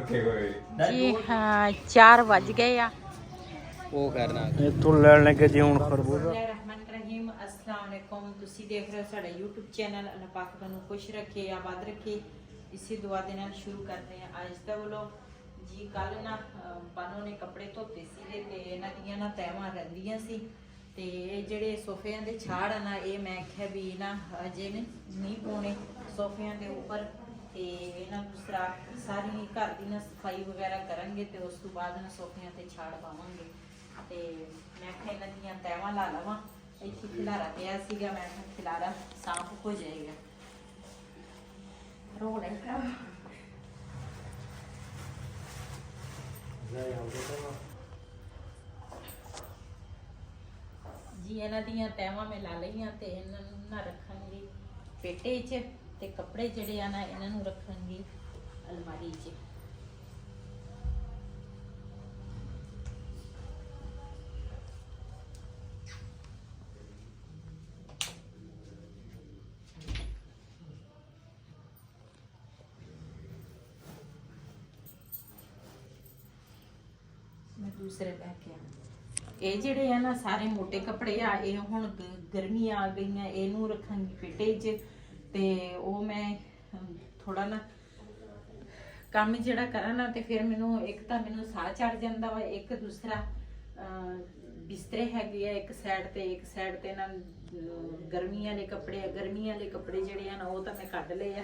ਰੱਖੇ ਹੋਏ ਜੀ ਹਾਂ 4 ਵੱਜ ਗਏ ਆ। ਉਹ ਕਰਨਾ ਇੱਥੋਂ ਲੈਣ ਲੱਗੇ ਜੀ ਹੁਣ ਖਰਬੂਜ਼ਾ। ਰਹਿਮਨ ਰਹੀਮ अस्सलाम वालेकुम। ਤੁਸੀਂ ਦੇਖ ਰਹੇ ਹੋ ਸਾਡਾ YouTube ਚੈਨਲ। ਅੱਲਾਹ ਪਾਕ ਤੁਹਾਨੂੰ ਖੁਸ਼ ਰੱਖੇ ਆਬਾਦ ਰੱਖੇ। ਇਸੇ ਦੁਆ ਦੇ ਨਾਲ ਸ਼ੁਰੂ ਕਰਦੇ ਹਾਂ ਅੱਜ ਦਾ ਵਲੋਗ। ਜੀ ਕੱਲ ਨਾ ਬਾਨੋ ਨੇ ਕੱਪੜੇ ਧੋਤੇ ਸੀ ਤੇ ਇਹਨਾਂ ਦੀਆਂ ਨਾ ਤੈਵਾਂ ਰਹਿੰਦੀਆਂ ਸੀ ਤੇ ਜਿਹੜੇ ਸੋਫਿਆਂ ਦੇ ਛਾੜ ਆ ਨਾ ਇਹ ਮੈਂ ਕਿਹਾ ਵੀ ਨਾ ਅਜੇ ਨਹੀਂ ਪਾਉਣੇ ਸੋਫਿਆਂ ਦੇ ਉੱਪਰ ਤੇ ਇਹਨਾਂ ਦੂਸਰਾ ਸਾਰੀ ਘਰ ਦੀ ਨਾ ਸਫਾਈ ਵਗੈਰਾ ਕਰਾਂਗੇ ਤੇ ਉਸ ਤੋਂ ਬਾਅਦ ਨਾ ਸੋਫਿਆਂ ਤੇ ਛਾੜ ਪਾਵਾਂਗੇ ਤੇ ਮੈਂ ਕਿਹਾ ਇਹਨਾਂ ਦੀਆਂ ਤੈਵਾਂ ਲਾ ਲਵਾਂ। ਇੱਥੇ ਖਿਲਾਰਾ ਪਿਆ ਸੀਗਾ ਮੈਂ ਕਿਹਾ ਖਿਲਾਰਾ ਸਾਫ਼ ਹੋ ਜਾਏਗਾ। ਰੋਲ ਹੈ ਜੀ ਇਹਨਾਂ ਦੀਆਂ ਤੈਵਾਂ ਮੈਂ ਲਾ ਲਈਆਂ ਤੇ ਇਹਨਾਂ ਨੂੰ ਨਾ ਰੱਖਾਂਗੀ ਪੇਟੇ 'ਚ ਤੇ ਕੱਪੜੇ ਜਿਹੜੇ ਆ ਨਾ ਇਹਨਾਂ ਨੂੰ ਰੱਖਾਂਗੀ ਅਲਮਾਰੀ 'ਚ। ਮੈਂ ਦੂਸਰੇ ਲੈ ਕੇ ਇਹ ਜਿਹੜੇ ਆ ਨਾ ਸਾਰੇ ਮੋਟੇ ਕੱਪੜੇ ਆ ਇਹ ਹੁਣ ਗਰਮੀਆਂ ਆ ਗਈਆਂ ਇਹਨੂੰ ਰੱਖਾਂਗੀ ਪੇਟੇ 'ਚ ਤੇ ਉਹ ਮੈਂ ਥੋੜਾ ਨਾ ਕੰਮ ਜਿਹੜਾ ਕਰਾਂ ਨਾ ਤੇ ਫਿਰ ਮੈਨੂੰ ਇੱਕ ਤਾਂ ਮੈਨੂੰ ਸਾਹ ਚੜ ਜਾਂਦਾ ਵਾ ਇੱਕ ਦੂਸਰਾ ਬਿਸਤਰੇ ਹੈਗੇ ਆ ਇੱਕ ਸਾਈਡ ਤੇ ਨਾ ਗਰਮੀਆਂ ਵਾਲੇ ਕੱਪੜੇ ਜਿਹੜੇ ਆ ਨਾ ਉਹ ਤਾਂ ਮੈਂ ਕੱਢ ਲਏ ਆ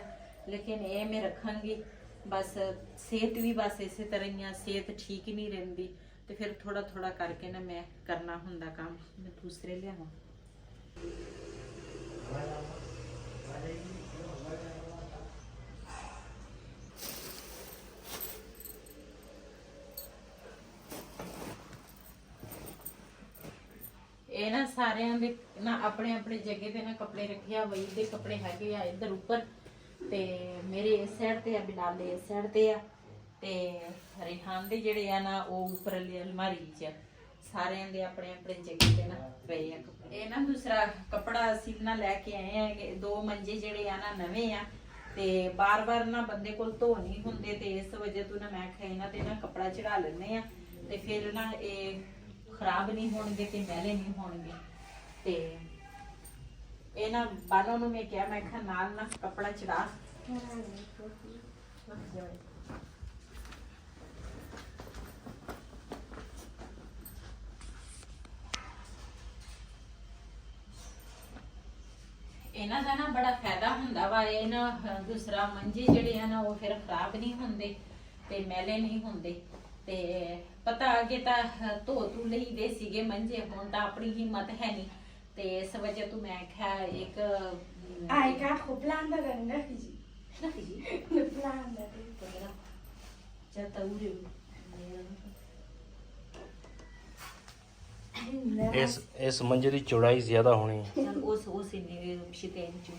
ਲੇਕਿਨ ਇਹ ਮੈਂ ਰੱਖਾਂਗੀ। ਬਸ ਸਿਹਤ ਵੀ ਬਸ ਇਸੇ ਤਰ੍ਹਾਂ ਹੀ ਆ ਸਿਹਤ ਠੀਕ ਹੀ ਨਹੀਂ ਰਹਿੰਦੀ ਤੇ ਫਿਰ ਥੋੜਾ ਕਰਕੇ ਨਾ ਮੈਂ ਕਰਨਾ ਹੁੰਦਾ ਕੰਮ। ਮੈਂ ਦੂਸਰੇ ਲਿਆਵਾਂ ਇਹ ਨਾ ਸਾਰਿਆਂ ਦੇ ਨਾ ਆਪਣੇ ਆਪਣੇ ਜਗ੍ਹਾ ਤੇ ਨਾ ਕੱਪੜੇ ਰੱਖਿਆ ਵਈ ਦੇ ਕੱਪੜੇ ਹੈਗੇ ਆ ਇੱਧਰ ਉੱਪਰ ਤੇ ਮੇਰੇ ਇਸ ਸਾਈਡ ਤੇ ਆ ਬਿਲਾਲ ਦੇ ਇਸ ਸਾਈਡ ਤੇ ਆ ਤੇ ਰਿਹਾਨ ਦੇ ਜਿਹੜੇ ਆ ਨਾ ਉਹ ਉੱਪਰਲੀ ਅਲਮਾਰੀ 'ਚ ਸਾਰਿਆਂ ਦੇ ਆਪਣੇ ਆਪਣੇ ਜਗ੍ਹਾ ਤੇ ਨਾ ਪਏ ਆ ਕੱਪੜੇ। ਇਹ ਨਾ ਦੂਸਰਾ ਕੱਪੜਾ ਅਸੀਂ ਨਾ ਲੈ ਕੇ ਆਏ ਆ ਦੋ ਮੰਜੇ ਜਿਹੜੇ ਆ ਨਾ ਨਵੇਂ ਆ ਤੇ ਬਾਰ-ਬਾਰ ਨਾ ਬੰਦੇ ਕੋਲ ਧੋ ਨਹੀਂ ਹੁੰਦੇ ਤੇ ਇਸ ਵਜ੍ਹਾ ਤੋਂ ਨਾ ਮੈਂ ਕਿਹਾ ਇਹਨਾਂ ਤੇ ਨਾ ਕੱਪੜਾ ਚੜਾ ਲੈਂਦੇ ਆ ਤੇ ਫਿਰ ਨਾ ਇਹ ਖਰਾਬ ਨਹੀਂ ਹੋਣਗੇ ਤੇ ਮੈਲੇ ਨਹੀਂ ਹੋਣਗੇ ਤੇ ਇਹ ਨਾ ਬਾਨੋ ਨੂੰ ਮੈਂ ਕਿਹਾ ਮੈਂ ਕਿਹਾ ਨਾਲ ਨਾ ਕੱਪੜਾ ਚੜਾ ਇਹਨਾਂ ਦਾ ਨਾ ਬੜਾ ਫਾਇਦਾ ਹੁੰਦਾ ਵਾ। ਇਹ ਨਾ ਦੂਸਰਾ ਮੰਜੇ ਜਿਹੜੇ ਆ ਨਾ ਉਹ ਫਿਰ ਖਰਾਬ ਨਹੀਂ ਹੁੰਦੇ ਤੇ ਮੈਲੇ ਨਹੀਂ ਹੁੰਦੇ ਤੇ ਪਤਾ ਅੱਗੇ ਤਾਂ ਧੋ ਲਈਦੇ ਸੀਗੇ ਮੰਜੇ ਹੁਣ ਤਾਂ ਆਪਣੀ ਹਿੰਮਤ ਹੈ ਨਹੀਂ ਤੇ ਇਸ ਵਜ੍ਹਾ ਤੋਂ ਮੈਂ ਕਿਹਾ ਇੱਕ ਇਸ ਮੰਜੇ ਦੀ ਚੌੜਾਈ ਜ਼ਿਆਦਾ ਹੋਣੀ ਹੈ। ਉਸ ਇੰਨੇ ਸ਼ਿਤੇਨ ਚ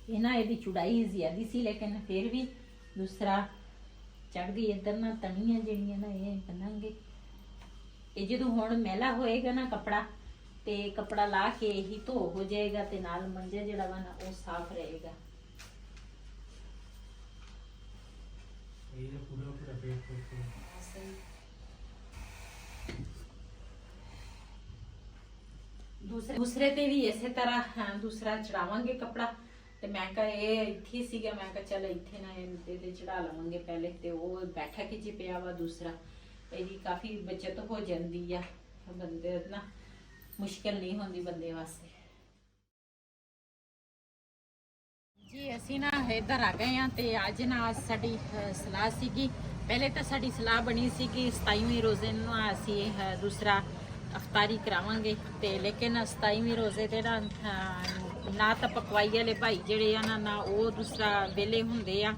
ਇਹ ਨਾ ਇਹਦੀ ਚੁੜਾਈ ਜ਼ਿਆਦੀ ਸੀ ਲੇਕਿਨ ਫਿਰ ਵੀ ਦੂਸਰਾ ਚੜਦੀ ਇੱਧਰ ਨਾ ਤਣੀਆਂ ਜਿਹੜੀਆਂ ਨਾ ਇਹ ਬਣਾਂਗੇ। ਇਹ ਜਦੋਂ ਹੁਣ ਮੈਲਾ ਹੋਏਗਾ ਨਾ ਕੱਪੜਾ ਤੇ ਕੱਪੜਾ ਲਾ ਕੇ ਹੀ ਧੋ ਹੋ ਜਾਏਗਾ ਤੇ ਨਾਲ ਮੰਜਾ ਜਿਹੜਾ ਵਾ ਨਾ ਉਹ ਸਾਫ਼ ਰਹੇਗਾ। ਦੂਸਰੇ ਤੇ ਵੀ ਇਸੇ ਤਰ੍ਹਾਂ ਦੂਸਰਾ ਚੜਾਵਾਂਗੇ ਕੱਪੜਾ ਤੇ ਮੈਂ ਕਿਹਾ ਇਹ ਇੱਥੇ ਸੀਗਾ ਮੈਂ ਕਿਹਾ ਚਲ ਇੱਥੇ ਨਾ ਇਹਦੇ ਤੇ ਚੜਾ ਲਵਾਂਗੇ ਪਹਿਲੇ ਤੇ ਉਹ ਬੈਠਕ 'ਚ ਪਿਆ ਵਾ ਦੂਸਰਾ ਇਹਦੀ ਕਾਫੀ ਬਚਤ ਹੋ ਜਾਂਦੀ ਆ ਬੰਦੇ ਨਾ ਮੁਸ਼ਕਿਲ ਨਹੀਂ ਹੁੰਦੀ ਬੰਦੇ ਵਾਸਤੇ। ਜੀ ਅਸੀਂ ਨਾ ਇੱਧਰ ਆ ਗਏ ਆ ਤੇ ਅੱਜ ਨਾ ਸਾਡੀ ਸਲਾਹ ਸੀਗੀ ਪਹਿਲੇ ਤਾਂ ਸਾਡੀ ਸਲਾਹ ਬਣੀ ਸੀ ਕਿ 27ਵੇਂ ਰੋਜ਼ੇ ਨੂੰ ਅਸੀਂ ਦੂਸਰਾ ਅਫਤਾਰੀ ਕਰਾਵਾਂਗੇ ਤੇ ਲੇਕਿਨ 27ਵੇਂ ਰੋਜ਼ੇ ਤੇ ਨਾ ਤਾਂ ਪਕਵਾਈ ਵਾਲੇ ਭਾਈ ਜਿਹੜੇ ਆ ਨਾ ਉਹ ਦੂਸਰਾ ਵੇਲੇ ਹੁੰਦੇ ਆ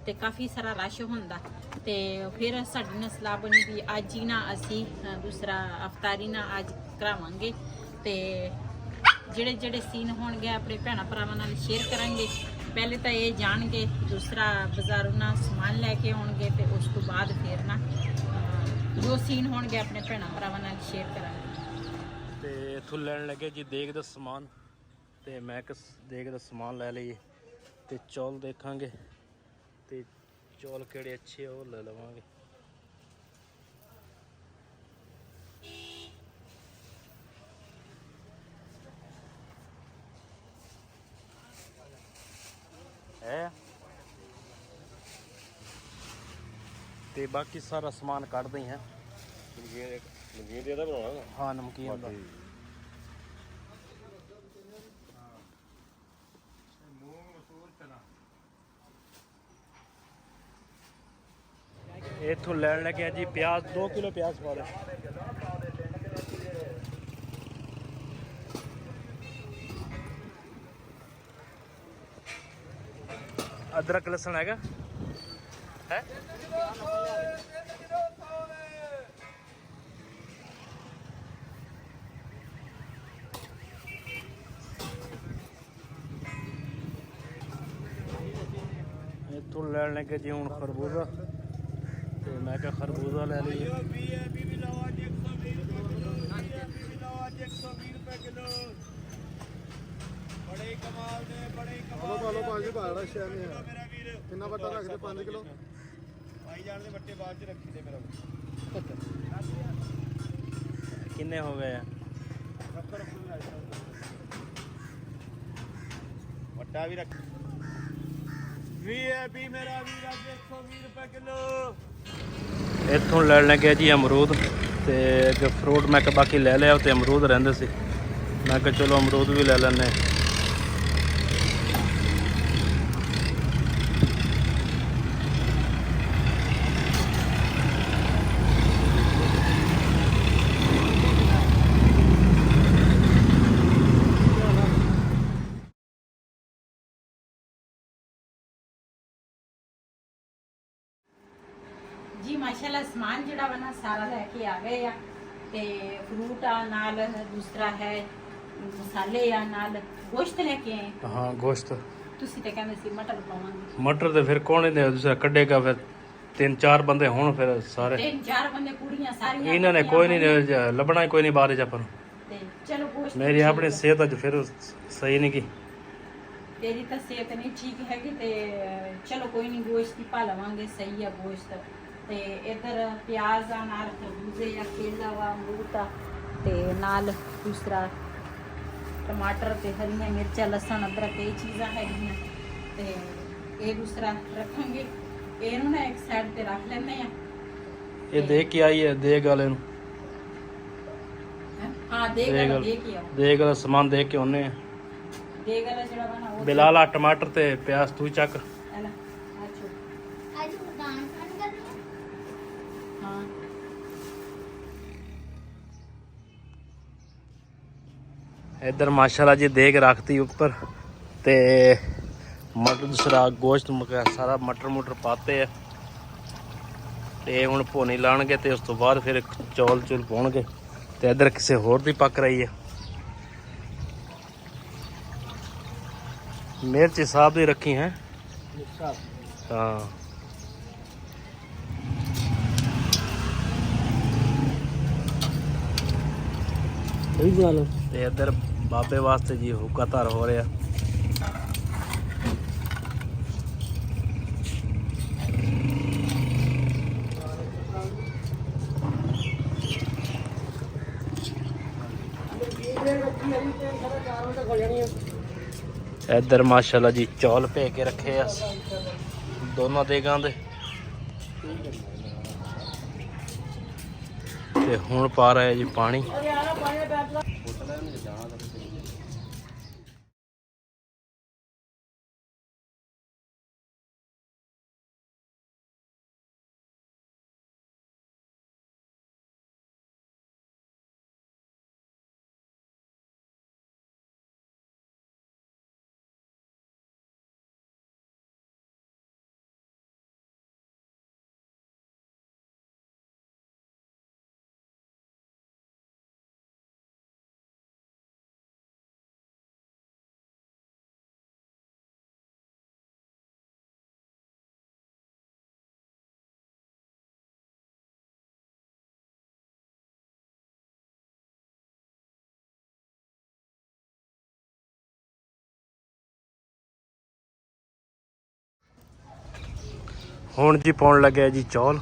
ਤੇ ਕਾਫੀ ਸਾਰਾ ਰਸ਼ ਹੁੰਦਾ ਤੇ ਫਿਰ ਸਾਡੀ ਨਾ ਸਲਾਹ ਬਣੀ ਵੀ ਅੱਜ ਹੀ ਨਾ ਅਸੀਂ ਦੂਸਰਾ ਅਫਤਾਰੀ ਨਾ ਅੱਜ ਕਰਾਵਾਂਗੇ ਤੇ ਜਿਹੜੇ ਸੀਨ ਹੋਣਗੇ ਆਪਣੇ ਭੈਣਾਂ ਭਰਾਵਾਂ ਨਾਲ ਸ਼ੇਅਰ ਕਰਾਂਗੇ ਪਹਿਲੇ ਤਾਂ ਇਹ ਜਾਣਗੇ, ਦੂਸਰਾ ਬਾਜ਼ਾਰੋਂ ਨਾ ਸਮਾਨ ਲੈ ਕੇ ਆਉਣਗੇ ਤੇ ਉਸ ਤੋਂ ਬਾਅਦ ਫਿਰ ਨਾ ਜੋ ਸੀਨ ਹੋਣਗੇ ਆਪਣੇ ਭੈਣਾਂ ਭਰਾਵਾਂ ਨਾਲ ਸ਼ੇਅਰ ਕਰਾਂਗੇ। ਤੇ ਇੱਥੋਂ ਲੈਣ ਲੱਗੇ ਜੀ ਦੇਗ ਦਾ ਸਮਾਨ, ਤੇ ਮੈਂ ਕਿਸ ਦੇਗ ਦਾ ਸਮਾਨ ਲੈ ਲਈਏ ਤੇ ਚੌਲ ਦੇਖਾਂਗੇ ਤੇ ਚੌਲ ਕਿਹੜੇ ਅੱਛੇ ਆ ਉਹ ਲੈ ਲਵਾਂਗੇ। ਹੈ ਤੇ ਬਾਕੀ ਸਾਰਾ ਸਮਾਨ ਕੱਢਦੇ ਹੀ ਹੈ। ਨਮਕੀਨ ਦੇ ਦਾ ਬਣਾਉਣਾ ਹਾਂ ਨਮਕੀਨ ਦਾ। ਇੱਥੋਂ ਲੈਣ ਲੱਗਿਆ ਜੀ ਪਿਆਜ਼, 2 ਕਿਲੋ ਪਿਆਜ਼ ਪਾ ਲਓ। ਅਦਰਕ ਲਸਣ ਹੈਗਾ ਹੈ? ਇੱਥੋਂ ਲੈਣ ਲੱਗੇ ਜੀ ਹੁਣ ਖਰਬੂਜ਼ਾ, ਤੇ ਮੈਂ ਕਿਹਾ ਖਰਬੂਜ਼ਾ ਲੈ ਲਈਏ। ਬੜੇ ਕਮਾਲ ਦੇ, ਬੜੇ ਕਮਾਲ ਦੇ। ਭਾਜੀ ਬਾੜਾ ਸ਼ਹਿਰ ਨਹੀਂ ਹੈ। ਕਿੰਨਾ ਵੱਡਾ ਰੱਖਦੇ? 5 ਕਿਲੋ ਭਾਈ ਜਾਣ ਦੇ ਵੱਟੇ ਬਾਅਦ ਚ ਰੱਖੀ ਦੇ ਮੇਰਾ। ਕਿੰਨੇ ਹੋ ਗਏ ਆ? ਵੱਡਾ ਵੀ ਰੱਖ। ਵੀਆਈਪੀ ਮੇਰਾ ਵੀਰ ਅੱਜ 120 ਰੁਪਏ ਕਿਲੋ। ਇੱਥੋਂ ਲੈਣ ਲੱਗਿਆ ਜੀ ਅਮਰੂਦ, ਤੇ ਅੱਗੇ ਫਰੂਟ ਮੈਂ ਕਿਹਾ ਬਾਕੀ ਲੈ ਲਿਆ, ਤੇ ਅਮਰੂਦ ਰਹਿੰਦੇ ਸੀ, ਮੈਂ ਕਿਹਾ ਚਲੋ ਅਮਰੂਦ ਵੀ ਲੈ ਲੈਂਦੇ। ਜੀ ਮਾਸ਼ਾਅੱਲਾ ਸਮਾਨ ਜਿਹੜਾ ਵਾ ਨਾ ਸਾਰਾ ਲੈ ਕੇ ਆ ਗਏ ਆ, ਤੇ ਫਰੂਟ ਆ ਨਾਲ, ਦੂਸਰਾ ਹੈ ਮਸਾਲੇ ਆ ਨਾਲ, ਗੋਸ਼ਤ ਲੈ ਕੇ ਆਏ। ਹਾਂ ਗੋਸ਼ਤ। ਤੁਸੀਂ ਤੇ ਕਹਿੰਦੇ ਸੀ ਮਟਰ ਪਾਵਾਂਗੇ। ਮਟਰ ਤੇ ਫਿਰ ਕੌਣ ਇਹਨੇ ਦੂਸਰਾ ਕੱਢੇਗਾ? ਫਿਰ 3-4 ਬੰਦੇ ਹੋਣ ਫਿਰ ਸਾਰੇ, 3-4 ਬੰਦੇ, ਕੁੜੀਆਂ ਸਾਰੀਆਂ ਇਹਨਾਂ ਨੇ ਕੋਈ ਨਹੀਂ ਲੱਭਣਾ, ਹੀ ਕੋਈ ਨਹੀਂ ਬਾਹਰ ਚ ਆਪਾਂ ਨੂੰ। ਤੇ ਚਲੋ ਗੋਸ਼ਤ ਮੇਰੀ ਆਪਣੀ ਸਿਹਤ ਅੱਜ ਫਿਰ ਸਹੀ ਨਹੀਂ ਕੀ। ਤੇਰੀ ਤਾਂ ਸਿਹਤ ਨਹੀਂ ਠੀਕ ਹੈਗੀ, ਤੇ ਚਲੋ ਕੋਈ ਨਹੀਂ ਗੋਸ਼ਤ ਹੀ ਪਾ ਲਵਾਂਗੇ, ਸਹੀ ਆ ਗੋਸ਼ਤ। ਤੇ ਇਧਰ ਪਿਆਜ਼ ਆ ਨਾਲ, ਖਰਬੂਜ਼ੇ ਆ, ਕੇਲਾ ਵਾ, ਅਮਰੂਦ ਆ, ਤੇ ਨਾਲ ਦੂਸਰਾ ਟਮਾਟਰ ਤੇ ਹਰੀਆਂ ਮਿਰਚਾਂ, ਲਸਣ, ਅਦਰਕ, ਇਹ ਚੀਜ਼ਾਂ ਹੈਗੀਆਂ। ਤੇ ਇਹ ਦੂਸਰਾ ਰੱਖਾਂਗੇ, ਇਹਨੂੰ ਨਾ ਇੱਕ ਸਾਈਡ ਤੇ ਰੱਖ ਲੈਂਦੇ ਆ। ਇਹ ਦੇਖ ਕੇ ਆਈ ਹੈ ਦੇਗ ਵਾਲੇ ਨੂੰ। ਹਾਂ ਦੇਖ ਵਾਲਾ ਦੇ ਕੇ ਆਓ। ਦੇਗ ਵਾਲਾ ਸਮਾਨ ਦੇਖ ਕੇ ਆਉਨੇ ਆ। ਦੇਖ ਵਾਲਾ ਜਿਹੜਾ ਵਾ ਨਾ ਉਹ ਬਿਲਾਲਾ ਟਮਾਟਰ ਤੇ ਪਿਆਜ਼ ਤੂੰ ਚੱਕ। ਲੈ ਆਜੋ। आज उड़ान बंद कर रही है। ਹਾਂ इधर माशाल्लाह जी देग रखती ऊपर, ते मटर दूसरा गोश्त सारा मटर मुटर पाते है, ते हुण भोनी लाणगे, ते उस तो बाद फिर चौल चूल पाउणगे। ते इधर किसी होर दी पक रही है। मिर्च हिसाब दी रखी है। हाँ ਤੇ ਇੱਧਰ ਬਾਬੇ ਵਾਸਤੇ ਜੀ ਹੁੱਕਾ ਧਰ ਹੋ ਰਿਹਾ। ਇੱਧਰ ਮਾਸ਼ਾਅੱਲਾ ਜੀ ਚੌਲ ਭੇ ਕੇ ਰੱਖੇ ਆ ਦੋਨਾਂ ਦੇਗਾਂ ਦੇ, ਤੇ ਹੁਣ ਪਾ ਰਿਹਾ ਜੀ ਪਾਣੀ। ਹੁਣ ਜੀ ਪਾਉਣ ਲੱਗਿਆ ਜੀ ਚੌਲ।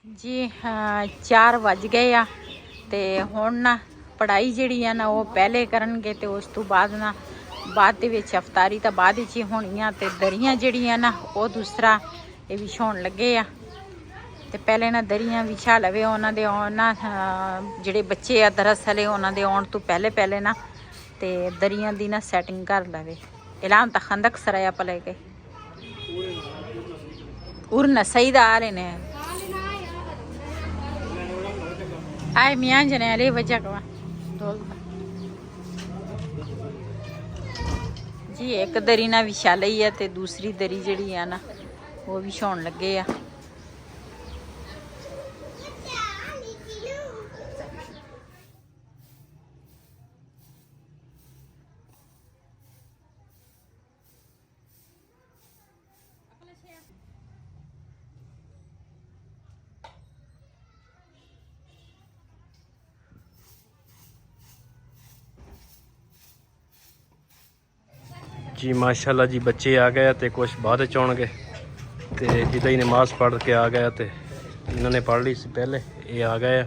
ਜੀ 4 ਵੱਜ ਗਏ ਆ ਤੇ ਹੁਣ ਨਾ ਪੜ੍ਹਾਈ ਜਿਹੜੀ ਆ ਨਾ ਉਹ ਪਹਿਲੇ ਕਰਨਗੇ ਤੇ ਉਸ ਤੋਂ ਬਾਅਦ ਨਾ ਬਾਅਦ ਦੇ ਵਿੱਚ ਅਫਤਾਰੀ ਤਾਂ ਬਾਅਦ ਵਿੱਚ ਹੀ ਹੋਣੀ ਆ ਤੇ ਦਰੀਆਂ ਜਿਹੜੀਆਂ ਨਾ ਉਹ ਦੂਸਰਾ ਇਹ ਵਿਛਾਉਣ ਲੱਗੇ ਆ ਤੇ ਪਹਿਲੇ ਨਾ ਦਰੀਆਂ ਵਿਛਾ ਲਵੇ ਉਹਨਾਂ ਦੇ ਆਉਣ ਨਾ ਜਿਹੜੇ ਬੱਚੇ ਆ ਦਰਅਸਲ ਉਹਨਾਂ ਦੇ ਆਉਣ ਤੋਂ ਪਹਿਲੇ ਨਾ ਤੇ ਦਰੀਆਂ ਦੀ ਨਾ ਸੈਟਿੰਗ ਕਰ ਲਵੇ। ਇਲਾਮ ਤਾਂ ਖੰਦਕ ਸਰਾਇਆ ਪਲੇ ਗਏ ਉਰਨਾ ਸਹੀ ਦਾ ਆ ਰਹੇ ਨੇ ਆਏ ਮਿਆਂ ਜਨੇ ਅਲੇ ਵਜਾ ਕਵਾ ਜੀ ਇੱਕ ਦਰੀ ਨਾ ਵਿਛਾ ਲਈ ਹੈ ਤੇ ਦੂਸਰੀ ਦਰੀ ਜਿਹੜੀ ਆ ਨਾ ਉਹ ਵਿਛਾਉਣ ਲੱਗੇ ਆ। जी माशाल्लाह जी बच्चे आ गए तो कुछ बाद च आउणगे ते जिदा ही नमाज पढ़ के आ गया तो इन्होंने पढ़ ली सी पहले ये आ गए।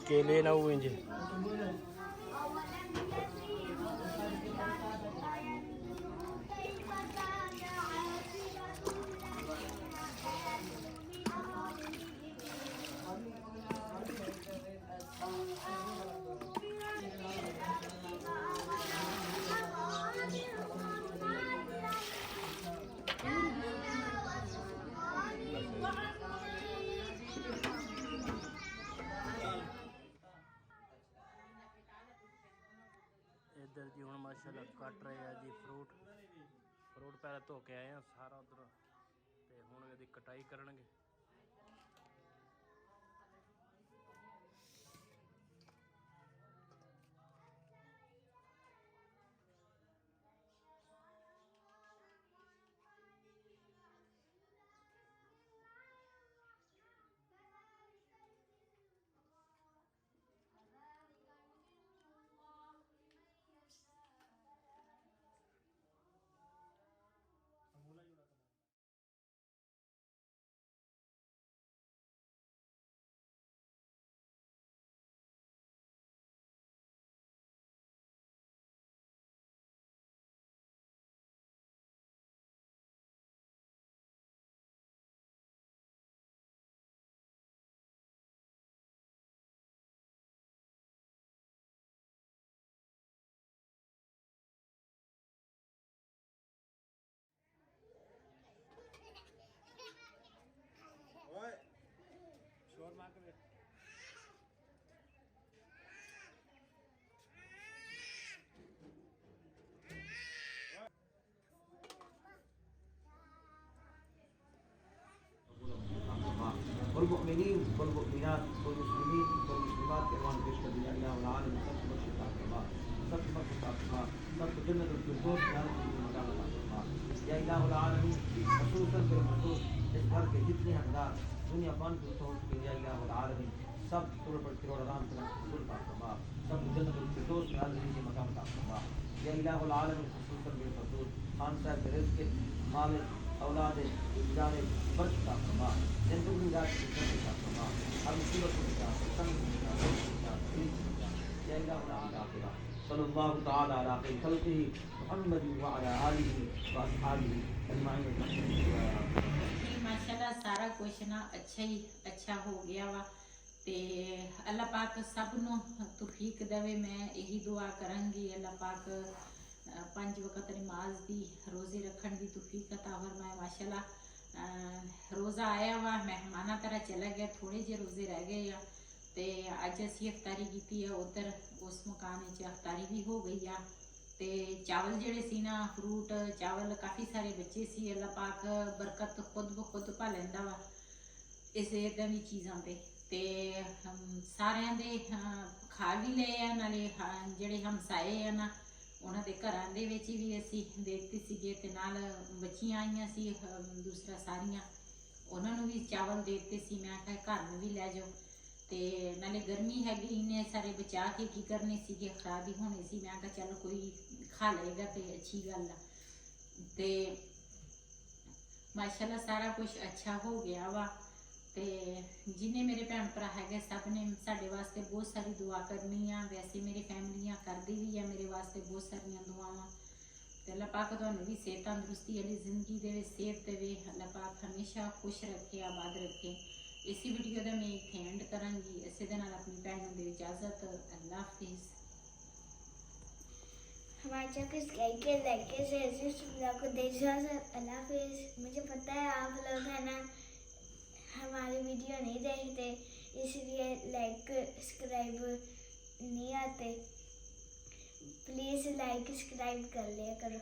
केले ना हुए जी इधर जी हूँ माशाल्लाह कट रहे हैं जी फ्रूट पहले धो के आए हैं सारा उधर तो हूँ यदि कटाई करनगे। والمؤمنين والمؤمنات والمسلمين والمسلمات إخوان بيشهد لا إله إلا الله سبت مشيئة الله سبت مشيئة الله سبت جنة الفردوس يا رب مقام الله يا إله العالمين خصوصا بالخصوص इस घर के जितने हकदार दुनिया बंद हो चुके या इलाह العالمين सब तौर पर करोड़ राम का हुजूर का फरमा सब जन्नत الفردوس में आल नीचे मकाम का फरमा या इलाह العالمين خصوصا بالخصوص खान साहब के रिज़्क़ माल औलाद जान बर्कत अता फरमा जिंदगी रात की बरकत अता फरमा हर मुसीबत को बचा तंग को बचा या अल्लाह औलाद आखिरा सल्लल्लाहु तआला अला खैर खल्क़िही मुहम्मद व अला आलिही व अस्हाबिही अजमाइन। माशाल्लाह सारा कुछ ना अच्छा हो गया वा ते अल्लाह पाक सब नु तौफीक देवे। मैं यही दुआ करांगी अल्लाह पाक 5 वक्त नमाज दी रोजे रखन दी तौफीक अता फरमाए। माशाल्लाह रोज़ा आया वा मेहमाना तरह चला गया, थोड़े जे रोजे रह गए आ ते अज असी अफ्तारी की है उधर उस मकान च अफ्तारी भी हो गई आ ते चावल जेड़े सी ना फ्रूट चावल काफ़ी सारे बच्चे सी। अल्लाह पाक बरकत खुद ब खुद पा लैंदा वा इस इदां दी चीज़ां ते सारियां दे खा भी लए आ नाले जेड़े हमसाए आ ना उन्हां दे घरां दे विच भी असी देते सीगे ते नाल बच्चियां आईयां सी दूसरा सारियां उन्हां नूं भी चावल देते सी। मैं कहा घर में भी लै जाओ ते नाले गर्मी हैगी इन्ने सारे बचा के की करने सीगे खराब ही होने सी। मैं कहा चल कोई खा लेगा तो अच्छी गल आ ते माशाल्लाह सारा कुछ अच्छा हो गया वा ते जिन्हें मेरे भैन भरा है सब ने साढ़े वास्ते बहुत सारी दुआ करनी आ। वैसे मेरी फैमिलियां करदी भी है मेरे वास्ते बहुत सारिया दुआवां ते अल्लाह पाक तुहानू भी सेहत तंदुरुस्ती वाली जिंदगी देवे सेहत देवे। अल्लाह पाक हमेशा खुश रखे आबाद रखे। इसी वीडियो का मैं इत्थे एंड करांगी। इसे दे नाल अपनी भैन नूं दे इजाजत। अल्लाह हाफिज़। हमारे चैनल को सब्सक्राइब किया, लाइक किया, शेयर किया, को दे इजाजत। अल्लाह हाफिज़। मुझे पता है आप लोग है ना हमारी वीडियो नहीं देखते इसलिए लाइक सब्सक्राइब नहीं आते, प्लीज़ लाइक सब्सक्राइब कर लिया करो।